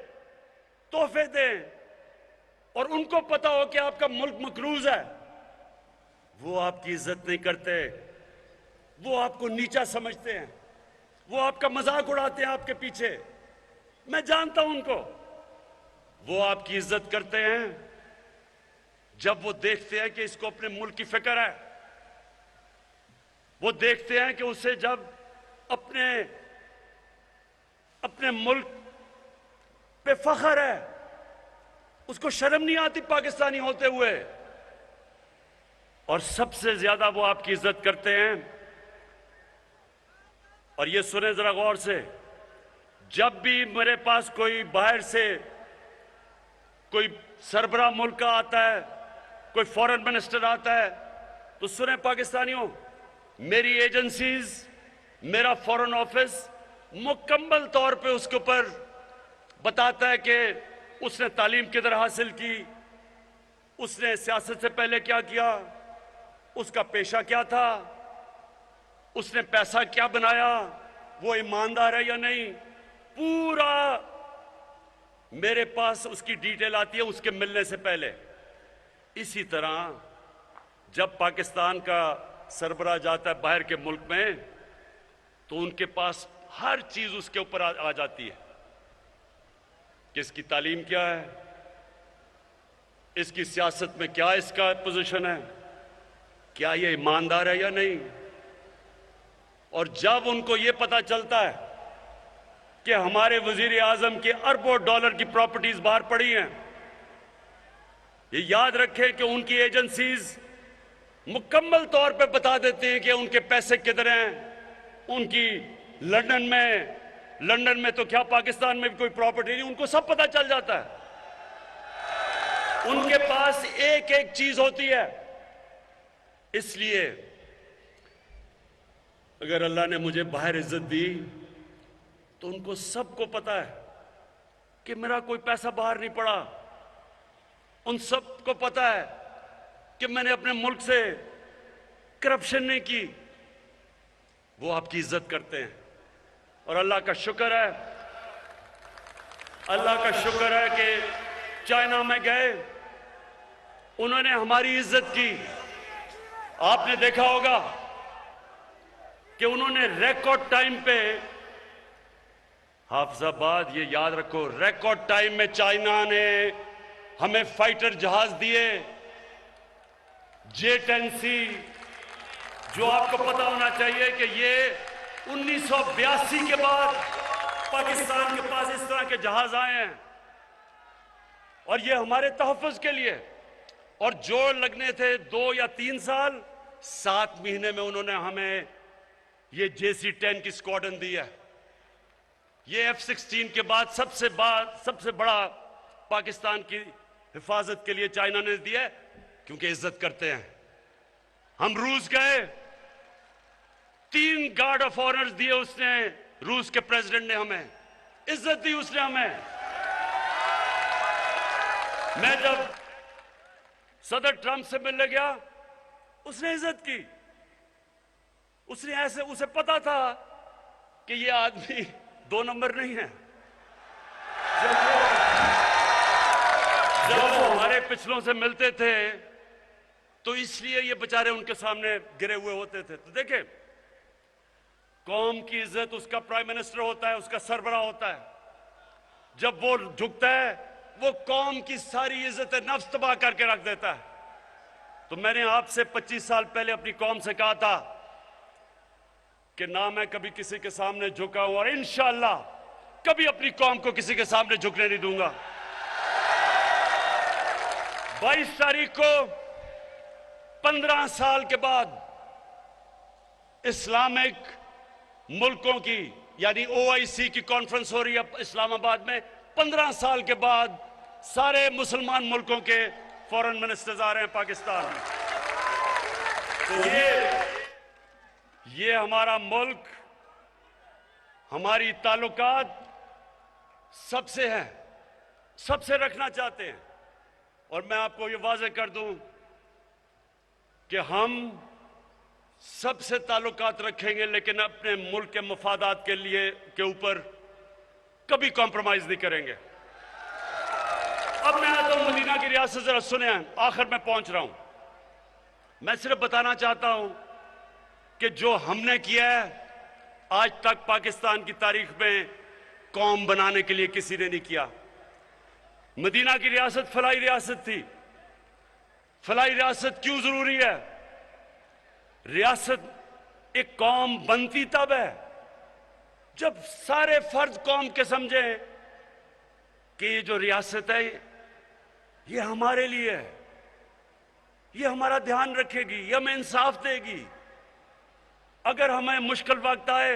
तोहफे दें, और उनको पता हो कि आपका मुल्क मकरूज है। वो आपकी इज्जत नहीं करते, वो आपको नीचा समझते हैं, वो आपका मजाक उड़ाते हैं आपके पीछे। मैं जानता हूं उनको। वो आपकी इज्जत करते हैं जब वो देखते हैं कि इसको अपने मुल्क की फिक्र है। वो देखते हैं कि उसे जब अपने मुल्क पे फख्र है, उसको शर्म नहीं आती पाकिस्तानी होते हुए। और सबसे ज्यादा वो आपकी इज्जत करते हैं। और ये सुने जरा गौर से, जब भी मेरे पास कोई बाहर से कोई सरबरा मुल्क का आता है, कोई फॉरेन मिनिस्टर आता है, तो सुने पाकिस्तानियों, मेरी एजेंसीज, मेरा फॉरेन ऑफिस मुकम्मल तौर पे उसके ऊपर बताता है कि उसने तालीम किधर हासिल की, उसने सियासत से पहले क्या किया, उसका पेशा क्या था, उसने पैसा क्या बनाया, वो ईमानदार है या नहीं। पूरा मेरे पास उसकी डिटेल आती है उसके मिलने से पहले। इसी तरह जब पाकिस्तान का सरबराह जाता है बाहर के मुल्क में, तो उनके पास हर चीज उसके ऊपर आ जाती है कि इसकी तालीम क्या है, इसकी सियासत में क्या इसका पोजीशन है, क्या ये ईमानदार है या नहीं। और जब उनको ये पता चलता है कि हमारे वजीर आजम के अरबों डॉलर की प्रॉपर्टीज बाहर पड़ी हैं, ये याद रखें कि उनकी एजेंसीज मुकम्मल तौर पे बता देते हैं कि उनके पैसे किधर हैं। उनकी लंदन में तो क्या पाकिस्तान में भी कोई प्रॉपर्टी नहीं, उनको सब पता चल जाता है। उनके पास एक एक चीज होती है। इसलिए अगर अल्लाह ने मुझे बाहर इज्जत दी तो उनको सबको पता है कि मेरा कोई पैसा बाहर नहीं पड़ा। उन सबको पता है कि मैंने अपने मुल्क से करप्शन नहीं की। वो आपकी इज्जत करते हैं। और अल्लाह का शुक्र है कि चाइना में गए, उन्होंने हमारी इज्जत की। आपने देखा होगा कि उन्होंने रिकॉर्ड टाइम पे, हाफिजाबाद ये याद रखो, रिकॉर्ड टाइम में चाइना ने हमें फाइटर जहाज दिए। J10C, जो आपको पता होना चाहिए कि ये 1982 के बाद पाकिस्तान के पास इस तरह के जहाज आए हैं और ये हमारे तहफ़्फ़ुज़ के लिए, और जोड़ लगने थे 2 या 3 साल, 7 महीने में उन्होंने हमें ये JC-10 की स्क्वाड्रन दी है। ये F-16 के बाद सबसे बड़ा पाकिस्तान की हिफाजत के लिए चाइना ने दिया है, क्योंकि इज्जत करते हैं। हम रूस गए, 3 गार्ड ऑफ ऑनर्स दिए उसने, रूस के प्रेसिडेंट ने हमें इज्जत दी, उसने हमें। मैं जब सदर ट्रंप से मिलने गया, उसने इज्जत की। उसे पता था कि ये आदमी 2 नंबर नहीं है। जब वो हमारे पिछलों से मिलते थे तो इसलिए ये बेचारे उनके सामने गिरे हुए होते थे। तो देखें, कौम की इज्जत उसका प्राइम मिनिस्टर होता है, उसका सरबराह होता है। जब वो झुकता है, वो कौम की सारी इज्जत नफ्स तबाह करके रख देता है। तो मैंने आपसे 25 साल पहले अपनी कौम से कहा था कि ना मैं कभी किसी के सामने झुका हूं, और इंशाअल्लाह कभी अपनी कौम को किसी के सामने झुकने नहीं दूंगा। 22 तारीख को 15 साल के बाद इस्लामिक मुल्कों की यानी OIC की कॉन्फ्रेंस हो रही है इस्लामाबाद में। 15 साल के बाद सारे मुसलमान मुल्कों के फॉरेन मिनिस्टर्स आ रहे हैं पाकिस्तान में। तो ये हमारा मुल्क, हमारी ताल्लुकात सबसे है, सबसे रखना चाहते हैं। और मैं आपको ये वाज़ेह कर दूं कि हम सबसे ताल्लुकात रखेंगे, लेकिन अपने मुल्क के मफादात के ऊपर कभी कॉम्प्रोमाइज नहीं करेंगे। अब मैं आता हूं मदीना की रियासत, जरा सुने, आखिर में पहुंच रहा हूं। मैं सिर्फ बताना चाहता हूं कि जो हमने किया है आज तक पाकिस्तान की तारीख में कौम बनाने के लिए किसी ने नहीं किया। मदीना की रियासत फलाई रियासत थी। फलाई रियासत क्यों जरूरी है? रियासत एक कौम बनती तब है जब सारे फर्ज कौम के समझे कि ये जो रियासत है ये हमारे लिए है, ये हमारा ध्यान रखेगी, ये हमें इंसाफ देगी। अगर हमें मुश्किल वक्त आए,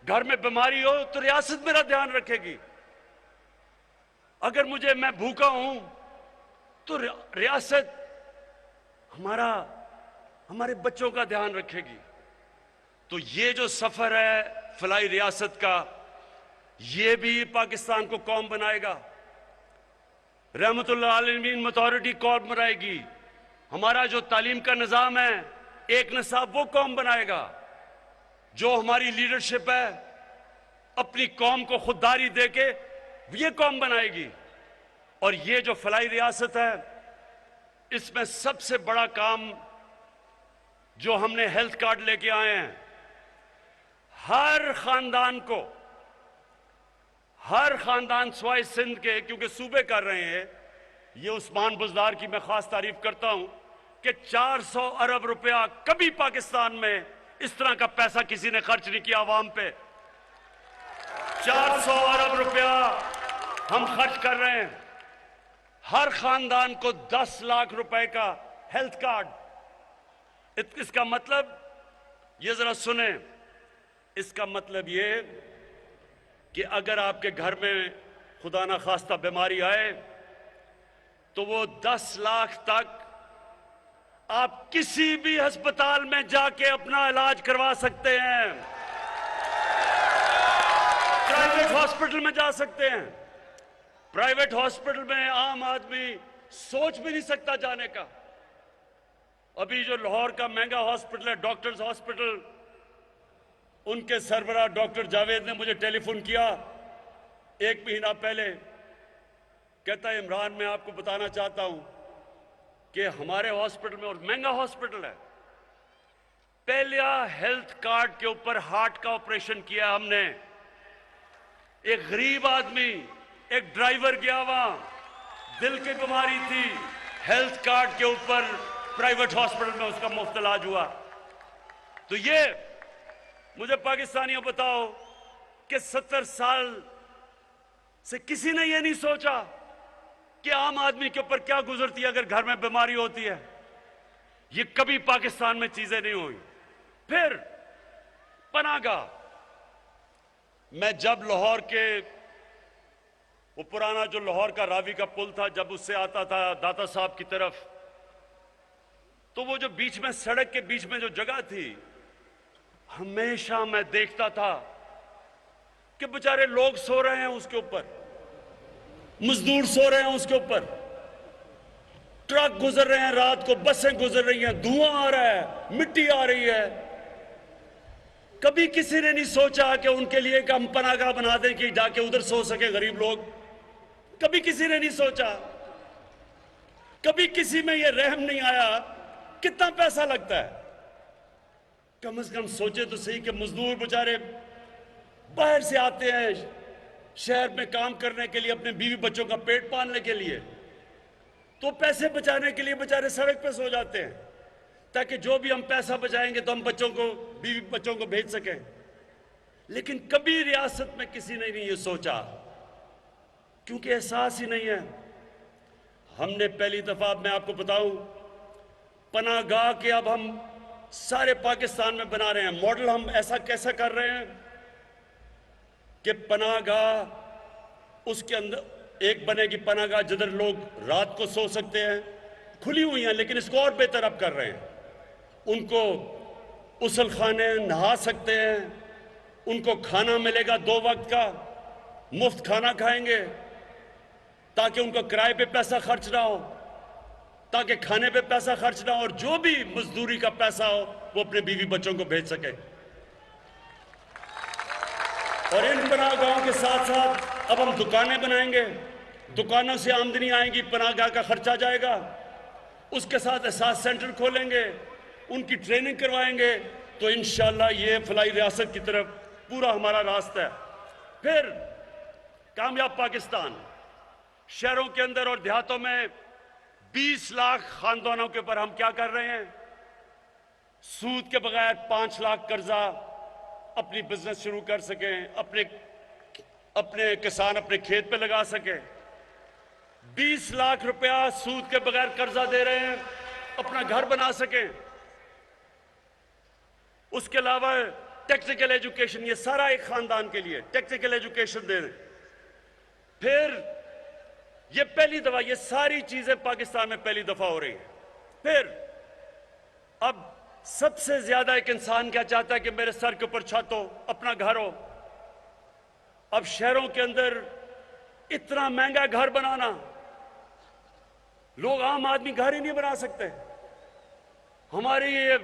घर में बीमारी हो, तो रियासत मेरा ध्यान रखेगी। अगर मैं भूखा हूं तो रियासत हमारे बच्चों का ध्यान रखेगी। तो ये जो सफर है फलाई रियासत का, ये भी पाकिस्तान को कौम बनाएगा। रहमतुल्लाह आलमीन अथॉरिटी कौम बनाएगी। हमारा जो तालीम का निज़ाम है, एक निसाब, वो कौम बनाएगा। जो हमारी लीडरशिप है, अपनी कौम को खुददारी देके ये कौम बनाएगी। और ये जो फलाई रियासत है, इसमें सबसे बड़ा काम जो हमने हेल्थ कार्ड लेके आए हैं, हर खानदान स्वाय सिंध के, क्योंकि सूबे कर रहे हैं, ये उस्मान बुज़दार की मैं खास तारीफ करता हूं कि 400 अरब रुपया कभी पाकिस्तान में इस तरह का पैसा किसी ने खर्च नहीं किया आवाम पे। 400 अरब रुपया हम खर्च कर रहे हैं। हर खानदान को 10 लाख रुपए का हेल्थ कार्ड। इसका मतलब, ये जरा सुने, इसका मतलब ये कि अगर आपके घर में खुदा ना खास्ता बीमारी आए तो वो 10 लाख तक आप किसी भी अस्पताल में जाके अपना इलाज करवा सकते हैं। प्राइवेट हॉस्पिटल में जा सकते हैं। प्राइवेट हॉस्पिटल में आम आदमी सोच भी नहीं सकता जाने का। अभी जो लाहौर का महंगा हॉस्पिटल है, डॉक्टर्स हॉस्पिटल, उनके सरबराह डॉक्टर जावेद ने मुझे टेलीफोन किया 1 महीना पहले। कहता है, इमरान, मैं आपको बताना चाहता हूं कि हमारे हॉस्पिटल में, और महंगा हॉस्पिटल है, पहला हेल्थ कार्ड के ऊपर हार्ट का ऑपरेशन किया हमने। एक गरीब आदमी, एक ड्राइवर गया वहां, दिल की बीमारी थी, हेल्थ कार्ड के ऊपर प्राइवेट हॉस्पिटल में उसका मुफ्त इलाज हुआ। तो ये मुझे पाकिस्तानियों बताओ कि 70 साल से किसी ने ये नहीं सोचा कि आम आदमी के ऊपर क्या गुजरती है अगर घर में बीमारी होती है। ये कभी पाकिस्तान में चीजें नहीं हुई। फिर पनाहगाह, मैं जब लाहौर के वो पुराना जो लाहौर का रावी का पुल था, जब उससे आता था दाता साहब की तरफ, तो वो जो बीच में सड़क के बीच में जो जगह थी, हमेशा मैं देखता था कि बेचारे लोग सो रहे हैं उसके ऊपर, मजदूर सो रहे हैं उसके ऊपर, ट्रक गुजर रहे हैं रात को, बसें गुजर रही हैं, धुआं आ रहा है, मिट्टी आ रही है। कभी किसी ने नहीं सोचा कि उनके लिए एक हम पनाहगाह बना दें कि जाके उधर सो सके गरीब लोग। कभी किसी ने नहीं सोचा, कभी किसी में यह रहम नहीं आया कितना पैसा लगता है। कम से कम सोचे तो सही कि मजदूर बेचारे बाहर से आते हैं शहर में काम करने के लिए, अपने बीवी बच्चों का पेट पालने के लिए, तो पैसे बचाने के लिए बेचारे सड़क पे सो जाते हैं ताकि जो भी हम पैसा बचाएंगे तो हम बच्चों को, बीवी बच्चों को भेज सकें। लेकिन कभी रियासत में किसी ने नहीं ये सोचा, क्योंकि एहसास ही नहीं है। हमने पहली दफा, मैं आपको बताऊं, पनाहगाह के अब हम सारे पाकिस्तान में बना रहे हैं मॉडल। हम ऐसा कैसा कर रहे हैं कि पनाहगाह उसके अंदर एक बनेगी पनाहगाह जिधर लोग रात को सो सकते हैं, खुली हुई हैं, लेकिन इसको और बेहतर अब कर रहे हैं। उनको उसल खाने, नहा सकते हैं, उनको खाना मिलेगा 2 वक्त का, मुफ्त खाना खाएंगे ताकि उनको किराए पे पैसा खर्च ना हो, ताकि खाने पे पैसा खर्च ना हो, और जो भी मजदूरी का पैसा हो वो अपने बीवी बच्चों को भेज सके। और इन पनाहगाहों के साथ साथ अब हम दुकानें बनाएंगे, दुकानों से आमदनी आएगी, पनाहगाह का खर्चा जाएगा। उसके साथ एहसास सेंटर खोलेंगे, उनकी ट्रेनिंग करवाएंगे, तो इंशाअल्लाह ये फलाई रियासत की तरफ पूरा हमारा रास्ता है। फिर कामयाब पाकिस्तान, शहरों के अंदर और देहातों में 20 लाख खानदानों के ऊपर हम क्या कर रहे हैं, सूद के बगैर 5 लाख कर्जा अपनी बिजनेस शुरू कर सकें, अपने किसान अपने खेत पे लगा सके। 20 लाख रुपया सूद के बगैर कर्जा दे रहे हैं, अपना घर बना सकें। उसके अलावा टेक्निकल एजुकेशन, ये सारा एक खानदान के लिए टेक्निकल एजुकेशन दे रहे हैं। फिर ये पहली दफा, ये सारी चीजें पाकिस्तान में पहली दफा हो रही हैं। फिर अब सबसे ज्यादा एक इंसान क्या चाहता है कि मेरे सर के ऊपर छत हो, अपना घर हो। अब शहरों के अंदर इतना महंगा घर बनाना, लोग, आम आदमी घर ही नहीं बना सकते। हमारी ये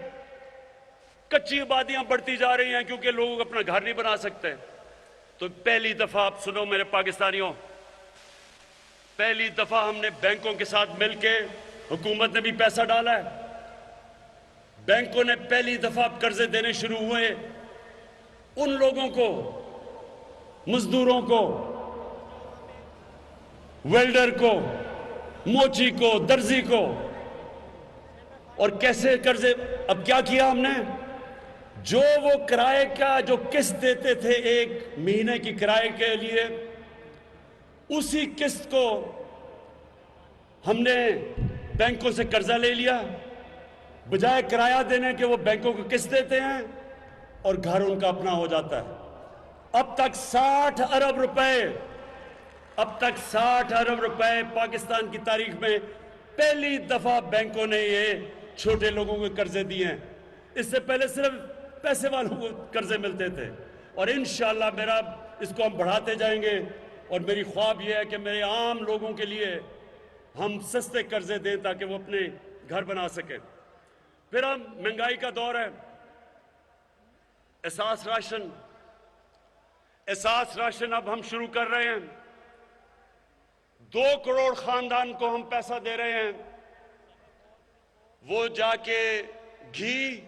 कच्ची आबादियां बढ़ती जा रही हैं क्योंकि लोग अपना घर नहीं बना सकते। तो पहली दफा, आप सुनो मेरे पाकिस्तानियों, पहली दफा हमने बैंकों के साथ मिलके, हुकूमत ने भी पैसा डाला है, बैंकों ने पहली दफा कर्जे देने शुरू हुए उन लोगों को, मजदूरों को, वेल्डर को, मोची को, दर्जी को। और कैसे कर्जे, अब क्या किया हमने, जो वो किराए का जो किस्त देते थे 1 महीने की किराए के लिए, उसी किस्त को हमने बैंकों से कर्जा ले लिया। बजाय किराया देने के वो बैंकों को किस्त देते हैं और घर उनका अपना हो जाता है। अब तक 60 अरब रुपए, अब तक 60 अरब रुपए पाकिस्तान की तारीख में पहली दफा बैंकों ने ये छोटे लोगों को कर्जे दिए हैं। इससे पहले सिर्फ पैसे वालों को कर्जे मिलते थे। और इंशाअल्लाह मेरा इसको हम बढ़ाते जाएंगे, और मेरी ख्वाब यह है कि मेरे आम लोगों के लिए हम सस्ते कर्जे दें ताकि वो अपने घर बना सके। फिर हम, महंगाई का दौर है, एहसास राशन, एहसास राशन अब हम शुरू कर रहे हैं। 2 करोड़ खानदान को हम पैसा दे रहे हैं, वो जाके घी,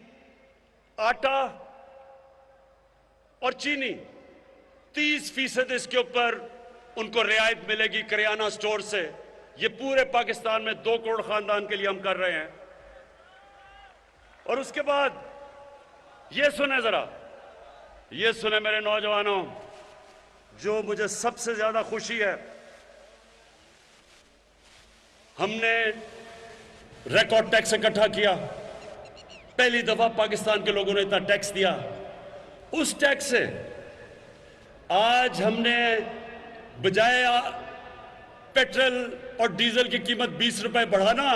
आटा और चीनी 30% इसके ऊपर उनको रियायत मिलेगी किराना स्टोर से। ये पूरे पाकिस्तान में 2 करोड़ खानदान के लिए हम कर रहे हैं। और उसके बाद ये सुने जरा, ये सुने मेरे नौजवानों, जो मुझे सबसे ज्यादा खुशी है, हमने रिकॉर्ड टैक्स इकट्ठा किया। पहली दफा पाकिस्तान के लोगों ने इतना टैक्स दिया। उस टैक्स से आज हमने बजाय पेट्रोल और डीजल की कीमत 20 रुपए बढ़ाना,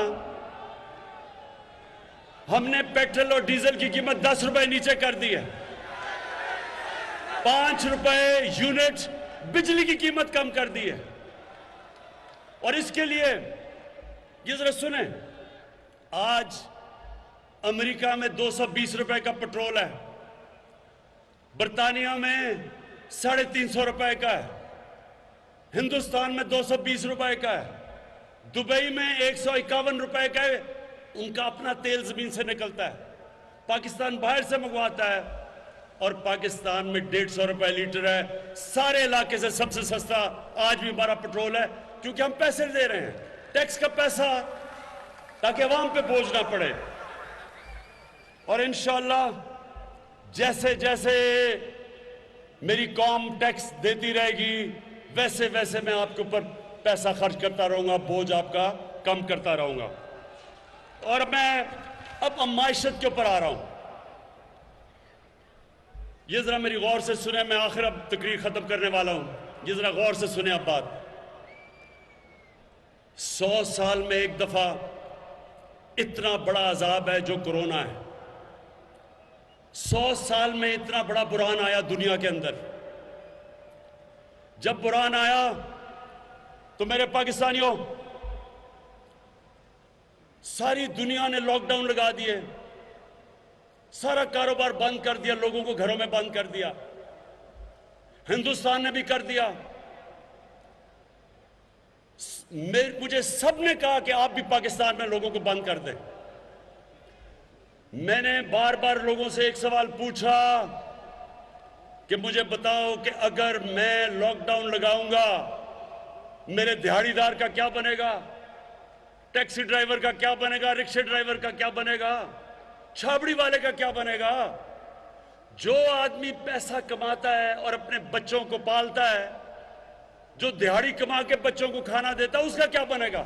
हमने पेट्रोल और डीजल की कीमत 10 रुपए नीचे कर दी है। 5 रुपए यूनिट बिजली की कीमत कम कर दी है। और इसके लिए ये जरा सुने, आज अमेरिका में 220 रुपए का पेट्रोल है, बर्तानिया में 350 रुपए का है, हिंदुस्तान में 220 रुपए का है, दुबई में 151 रुपए का है। उनका अपना तेल जमीन से निकलता है, पाकिस्तान बाहर से मंगवाता है, और पाकिस्तान में 150 रुपए लीटर है। सारे इलाके से सबसे सस्ता आज भी हमारा पेट्रोल है, क्योंकि हम पैसे दे रहे हैं, टैक्स का पैसा, ताकि अवाम पे बोझ ना पड़े। और इंशाअल्लाह जैसे जैसे मेरी कौम टैक्स देती रहेगी, वैसे वैसे मैं आपके ऊपर पैसा खर्च करता रहूंगा, बोझ आपका कम करता रहूंगा। और मैं अब मायशत के ऊपर आ रहा हूं। ये जरा मेरी गौर से सुने, मैं आखिर अब तकरीर खत्म करने वाला हूं। ये जरा गौर से सुने अब बात। 100 साल में एक दफा इतना बड़ा अजाब है जो कोरोना है। 100 साल में इतना बड़ा बुरहान आया दुनिया के अंदर। जब बुरहान आया तो मेरे पाकिस्तानियों, सारी दुनिया ने लॉकडाउन लगा दिए, सारा कारोबार बंद कर दिया, लोगों को घरों में बंद कर दिया। हिंदुस्तान ने भी कर दिया। मुझे सबने कहा कि आप भी पाकिस्तान में लोगों को बंद कर दें। मैंने बार बार लोगों से एक सवाल पूछा कि मुझे बताओ कि अगर मैं लॉकडाउन लगाऊंगा, मेरे दिहाड़ीदार का क्या बनेगा, टैक्सी ड्राइवर का क्या बनेगा, रिक्शा ड्राइवर का क्या बनेगा, छाबड़ी वाले का क्या बनेगा। जो आदमी पैसा कमाता है और अपने बच्चों को पालता है, जो दिहाड़ी कमा के बच्चों को खाना देता है, उसका क्या बनेगा।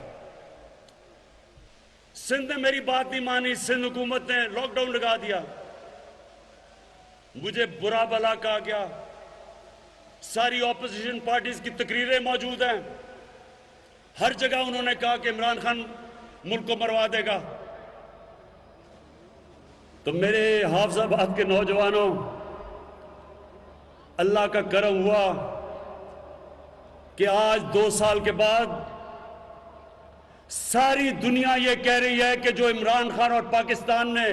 सिंध ने मेरी बात नहीं मानी, सिंध हुकूमत ने लॉकडाउन लगा दिया। मुझे बुरा भला कहा गया। सारी ऑपोजिशन पार्टीज की तकरीरें मौजूद हैं। हर जगह उन्होंने कहा कि इमरान खान मुल्क को मरवा देगा। तो मेरे हाफिजाबाद के नौजवानों, अल्लाह का करम हुआ कि आज 2 साल के बाद सारी दुनिया ये कह रही है कि जो इमरान खान और पाकिस्तान ने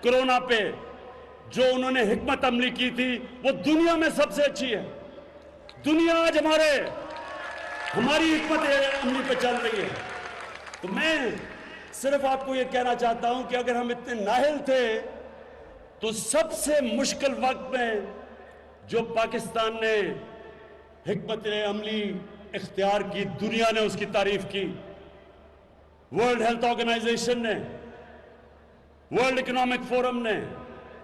कोरोना पे जो उन्होंने हिकमत अमली की थी, वो दुनिया में सबसे अच्छी है। दुनिया आज हमारी हिकमत अमली पे चल रही है। तो मैं सिर्फ आपको ये कहना चाहता हूं कि अगर हम इतने नाहिल थे, तो सबसे मुश्किल वक्त में जो पाकिस्तान ने हिकमत अमली इख्तियार की, दुनिया ने उसकी तारीफ की। वर्ल्ड हेल्थ ऑर्गेनाइजेशन ने, वर्ल्ड इकोनॉमिक फोरम ने,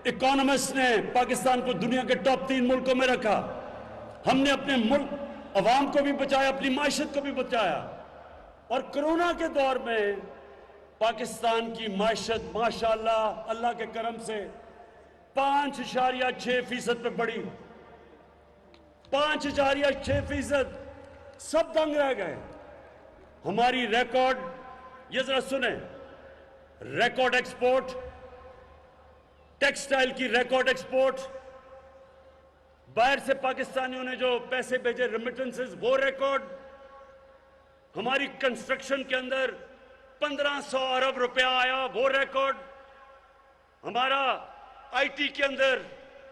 इकोनॉमिस्ट ने पाकिस्तान को दुनिया के टॉप 3 मुल्कों में रखा। हमने अपने मुल्क अवाम को भी बचाया, अपनी मायशत को भी बचाया। और कोरोना के दौर में पाकिस्तान की मायशत माशाअल्लाह अल्लाह के करम से 5.6% पे बढ़ी। 5.6%। सब दंग रह गए। हमारी रिकॉर्ड, ये जरा सुने, रिकॉर्ड एक्सपोर्ट, टेक्सटाइल की रिकॉर्ड एक्सपोर्ट, बाहर से पाकिस्तानियों ने जो पैसे भेजे रेमिटेंसेस, वो रिकॉर्ड। हमारी कंस्ट्रक्शन के अंदर 1500 अरब रुपया आया, वो रिकॉर्ड। हमारा आईटी के अंदर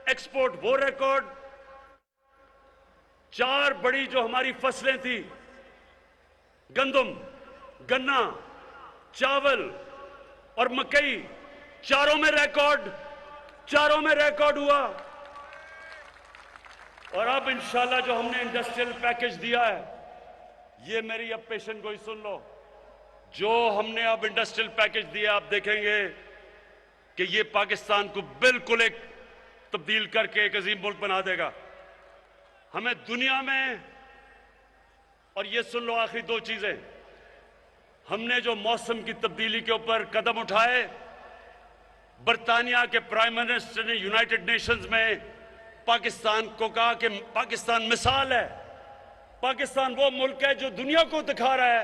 एक्सपोर्ट, वो रिकॉर्ड। 4 बड़ी जो हमारी फसलें थी, गंदम, गन्ना, चावल और मकई, चारों में रिकॉर्ड हुआ। और अब इंशाल्लाह जो हमने इंडस्ट्रियल पैकेज दिया है, ये मेरी अब पेशेंट गोई सुन लो। जो हमने अब इंडस्ट्रियल पैकेज दिया, आप देखेंगे कि ये पाकिस्तान को बिल्कुल एक तब्दील करके एक अजीम मुल्क बना देगा। हमें दुनिया में, और ये सुन लो आखिरी दो चीजें, हमने जो मौसम की तब्दीली के ऊपर कदम उठाए, बरतानिया के प्राइम मिनिस्टर ने यूनाइटेड नेशंस में पाकिस्तान को कहा कि पाकिस्तान मिसाल है, पाकिस्तान वो मुल्क है जो दुनिया को दिखा रहा है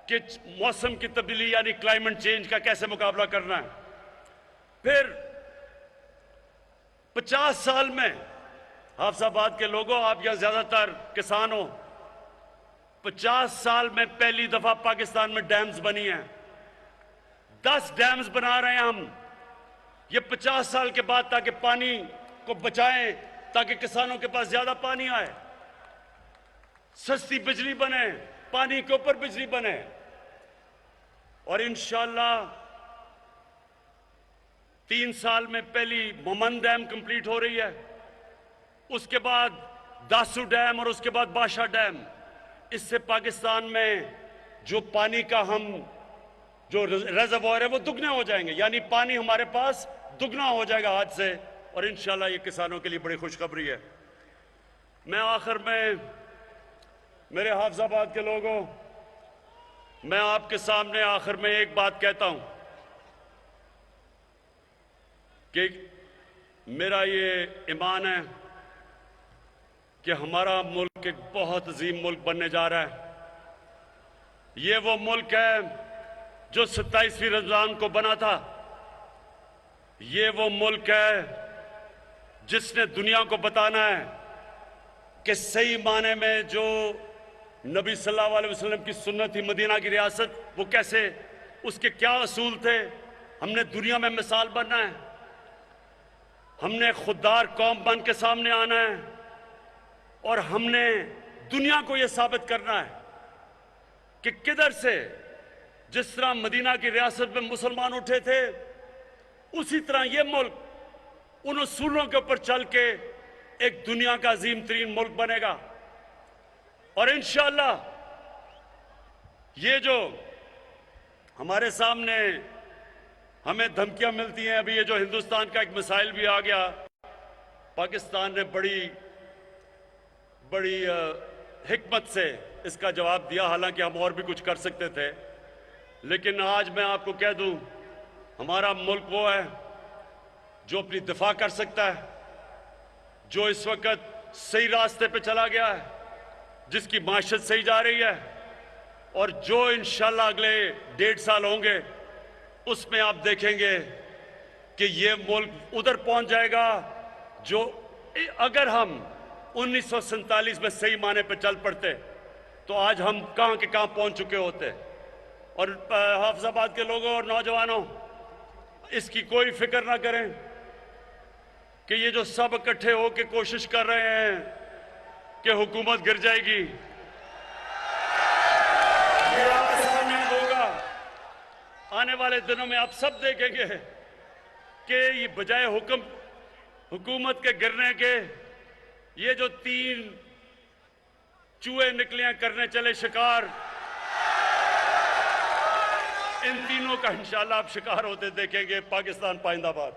कि मौसम की तब्दीली यानी क्लाइमेट चेंज का कैसे मुकाबला करना है। फिर 50 साल में, हाफिजाबाद के लोगों, आप यहां ज्यादातर किसान हो, 50 साल में पहली दफा पाकिस्तान में डैम्स बनी हैं। 10 डैम्स बना रहे हैं हम, ये 50 साल के बाद, ताकि पानी को बचाएं, ताकि किसानों के पास ज्यादा पानी आए, सस्ती बिजली बने, पानी के ऊपर बिजली बने। और इंशाअल्लाह 3 साल में पहली मोमन डैम कंप्लीट हो रही है, उसके बाद दासू डैम और उसके बाद बादशाह डैम। इससे पाकिस्तान में जो पानी का हम जो रिजर्वोयर है वो दुगने हो जाएंगे, यानी पानी हमारे पास दुगना हो जाएगा आज से। और इंशाल्लाह ये किसानों के लिए बड़ी खुशखबरी है। मैं आखिर में, मेरे हाफिजाबाद के लोगों, मैं आपके सामने आखिर में एक बात कहता हूं कि मेरा ये ईमान है कि हमारा मुल्क एक बहुत अजीम मुल्क बनने जा रहा है। ये वो मुल्क है जो 27वीं रमजान को बना था। ये वो मुल्क है जिसने दुनिया को बताना है कि सही माने में जो नबी सल्लल्लाहु अलैहि वसल्लम की सुन्नत थी, मदीना की रियासत, वो कैसे, उसके क्या असूल थे। हमने दुनिया में मिसाल बनना है, हमने खुददार कौम बन के सामने आना है और हमने दुनिया को यह साबित करना है कि किधर से, जिस तरह मदीना की रियासत में मुसलमान उठे थे, उसी तरह यह मुल्क उन उसूलों के ऊपर चल के एक दुनिया का अजीम तरीन मुल्क बनेगा। और इंशाअल्लाह ये जो हमारे सामने हमें धमकियां मिलती हैं, अभी ये जो हिंदुस्तान का एक मिसाइल भी आ गया, पाकिस्तान ने बड़ी हिकमत से इसका जवाब दिया। हालांकि हम और भी कुछ कर सकते थे, लेकिन आज मैं आपको कह दूं, हमारा मुल्क वो है जो अपनी दिफा कर सकता है, जो इस वक्त सही रास्ते पे चला गया है, जिसकी माशत सही जा रही है, और जो इंशाल्लाह अगले 1.5 साल होंगे उसमें आप देखेंगे कि ये मुल्क उधर पहुंच जाएगा जो, अगर हम 1947 में सही माने पे चल पड़ते तो आज हम कहां के कहां पहुंच चुके होते। और हाफिजाबाद के लोगों और नौजवानों, इसकी कोई फिक्र ना करें कि ये जो सब इकट्ठे होकर कोशिश कर रहे हैं कि हुकूमत गिर जाएगी, ये आपके सामने होगा। आने वाले दिनों में आप सब देखेंगे कि ये बजाय हुकूमत के गिरने के, ये जो 3 चूहे निकलियां करने चले शिकार, इन तीनों का इंशाल्लाह आप शिकार होते देखेंगे। पाकिस्तान पाइंदाबाद।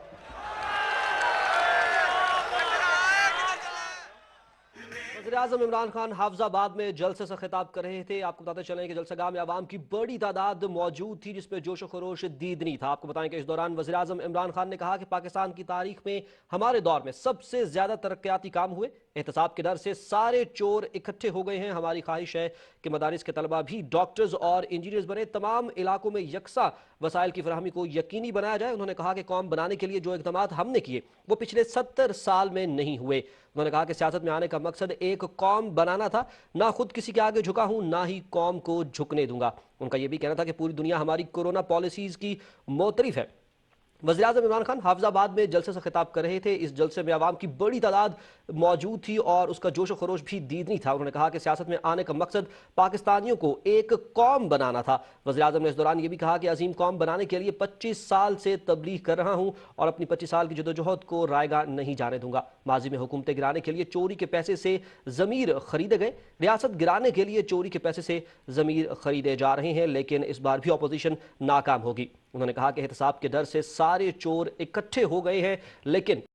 वज़ीर-ए-आज़म इमरान खान हाफिजाबाद में जलसे से खिताब कर रहे थे। आपको बताते चलें कि जलसागाह में आवाम की बड़ी तादाद मौजूद थी, जिसमें जोश खरोश दीदनी था। आपको बताएं कि इस दौरान वज़ीर-ए-आज़म इमरान खान ने कहा कि पाकिस्तान की तारीख में हमारे दौर में सबसे ज्यादा तरक्याती काम हुए। एहतसाब के डर से सारे चोर इकट्ठे हो गए हैं। हमारी ख्वाहिश है कि मदारिस के तलबा भी डॉक्टर्स और इंजीनियर्स बने। तमाम इलाकों में यकसा वसाइल की फराहमी को यकीनी बनाया जाए। उन्होंने कहा कि कौम बनाने के लिए जो इक़दाम हमने किए वो पिछले 70 साल में नहीं हुए। उन्होंने कहा कि सियासत में आने का मकसद एक कौम बनाना था, ना खुद किसी के आगे झुका हूं, ना ही कौम को झुकने दूंगा। उनका यह भी कहना था कि पूरी दुनिया हमारी कोरोना पॉलिसीज की मोतरिफ है। वज़ीर-ए-आज़म इमरान खान हाफिजाबाद में जलसे से खिताब कर रहे थे। इस जलसे में आवाम की बड़ी तादाद मौजूद थी और उसका जोश व खरोश भी दीदनी था। उन्होंने कहा कि सियासत में आने का मकसद पाकिस्तानियों को एक कौम बनाना था। वज़ीर-ए-आज़म ने इस दौरान यह भी कहा कि अजीम कौम बनाने के लिए 25 साल से तबलीग कर रहा हूं और अपनी 25 साल की जदोजहद को रायगा नहीं जाने दूंगा। माजी में हुकूमतें गिराने के लिए चोरी के पैसे से ज़मीर खरीदे गए, रियासत गिराने के लिए चोरी के पैसे से ज़मीर खरीदे जा रहे हैं, लेकिन इस बार भी अपोजिशन नाकाम होगी। उन्होंने कहा कि एहतसाब के डर से सारे चोर इकट्ठे हो गए हैं, लेकिन